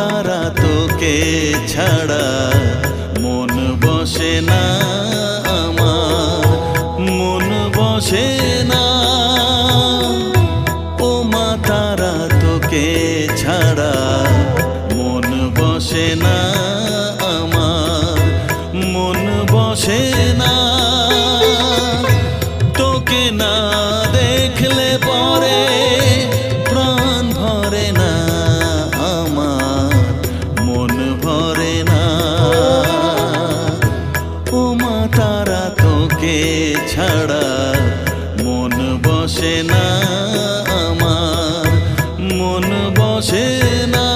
তারা তোকে ছাড়া মন বসে না আমার, মন বসে না। ও মা তারা তোকে ছাড়া মন বসে না আমার, মন বসে না। তোকে না দেখলে পরে প্রাণ ভরে না আমার, মন ভরে না। ও মা তারা তোকে ছাড়া মন বসে না আমার, মন বসে না।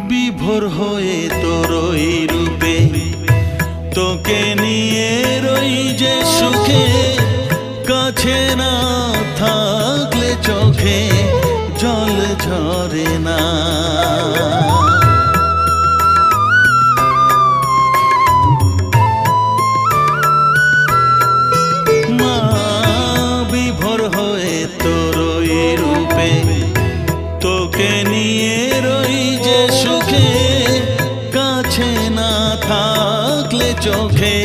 বিভোর হয়ে তোর ওই রূপে তোকে নিয়ে রই যে সুখে, কাছে না থাকলে চোখে জল ঝরে না। মা বিভোর হয়ে তোর ওই রূপে তোকে নিয়ে রই যে সুখে, কাছে না থাকলে চোখে